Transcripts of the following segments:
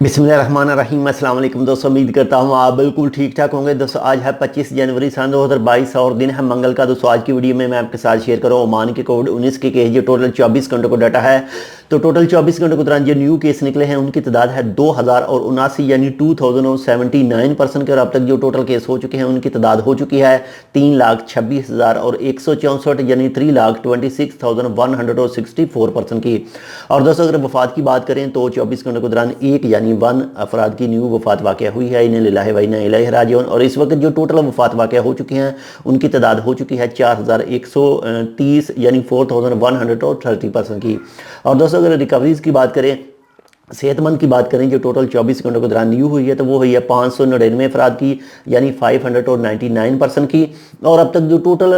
बिस्मिल्लाहिर्रहमानिर्रहीम। अस्सलाम वालेकुम दोस्तों, उम्मीद करता हूँ आप बिल्कुल ठीक ठाक होंगे। दोस्तों आज है 25 जनवरी सन 2022 और दिन है मंगल का। दोस्तों आज की वीडियो में मैं आपके साथ शेयर करूँ ओमान के कोविड-19 के केस जो टोटल 24 घंटों को डाटा है। तो टोटल 24 घंटों के दौरान जो न्यू केस निकले हैं उनकी तादाद है 2079 यानी 2079% के। और अब तक जो टोटल केस हो चुके हैं उनकी तादाद हो चुकी है 3,26,164 यानी 3,26,164% की। और दोस्तों अगर वफात की बात करें तो 24 घंटों के दौरान एक यानी 1 अफराद की न्यू वफात वाक़या हुई है। इन्हें लिल्लाहि व इन्ना इलैहि राजिऊन। और इस वक्त जो टोटल वफात वाक़या हो चुकी हैं उनकी तादाद हो चुकी है 4,130 यानी 4,130% की। और दोस्तों अगर रिकवरीज की बात करें, सेहतमंद की बात करें, जो टोटल 24 घंटों के दौरान न्यू हुई है तो वो हुई है 599 अफराद की यानी 599% की। और अब तक जो टोटल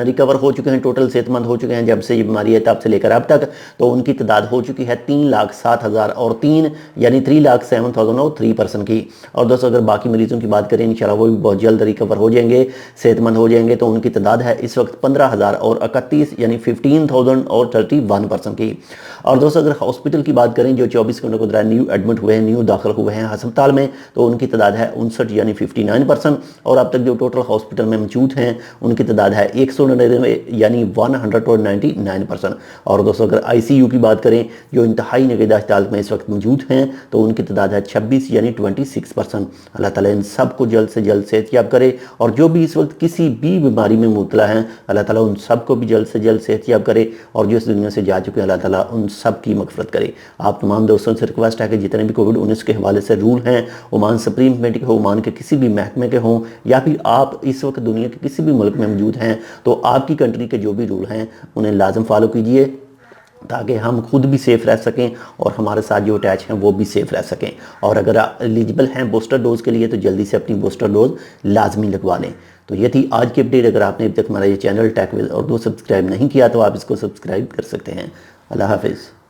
रिकवर हो चुके हैं, टोटल सेहतमंद हो चुके हैं जब से ये बीमारी है तब से लेकर अब तक, तो उनकी तादाद हो चुकी है 3,07,003 यानी 3,07,003% की। और दोस्तों अगर बाकी मरीजों की बात करें इंशाल्लाह वो भी बहुत जल्द रिकवर हो जाएंगे, सेहतमंद हो जाएंगे। तो उनकी तादाद है इस वक्त 15,031 यानी 15,031% की। और दोस्तों अगर हॉस्पिटल की बात करें, जो 24 घंटों के दौरान न्यू एडमिट हुए हैं, न्यू दाखिल हुए हैं अस्पताल में, तो उनकी तादाद है 59 यानी 59%। और अब तक जो टोटल हॉस्पिटल में मौजूद हैं उनकी तादाद है 199 यानी 199%। और दोस्तों अगर ICU की बात करें, जो इंतहाई निगहदाश्त हालत में इस वक्त मौजूद हैं, तो उनकी तादाद है 26 यानी 26%। अल्लाह ताला इन सबको जल्द से जल्द सेहतयाब करे। और जो भी इस वक्त किसी भी बीमारी में मुब्तला हैं, अल्लाह ताला उन सबको भी जल्द से जल्द सेहतयाब करे। और जो इस दुनिया से जा चुके हैं, अल्लाह ताला उन सब की मगफरत करे। आप तमाम दोस्तों से रिक्वेस्ट है कि जितने भी कोविड-19 के हवाले से रूल हैं, ओमान सुप्रीम कमेटी के हो, ओमान के किसी भी महकमे के हों, या फिर आप इस वक्त दुनिया के किसी भी मुल्क में मौजूद हैं, तो आपकी कंट्री के जो भी रूल हैं उन्हें लाजम फॉलो कीजिए ताकि हम खुद भी सेफ़ रह सकें और हमारे साथ जो अटैच हैं वो भी सेफ़ रह सकें। और अगर आप एलिजिबल हैं बूस्टर डोज़ के लिए तो जल्दी से अपनी बूस्टर डोज़ लाजमी लगवा लें। तो ये थी आज की अपडेट। अगर आपने अभी तक हमारा ये channel tech with Urdu subscribe नहीं किया तो आप इसको सब्सक्राइब कर सकते हैं। अल्लाह हाफिज़।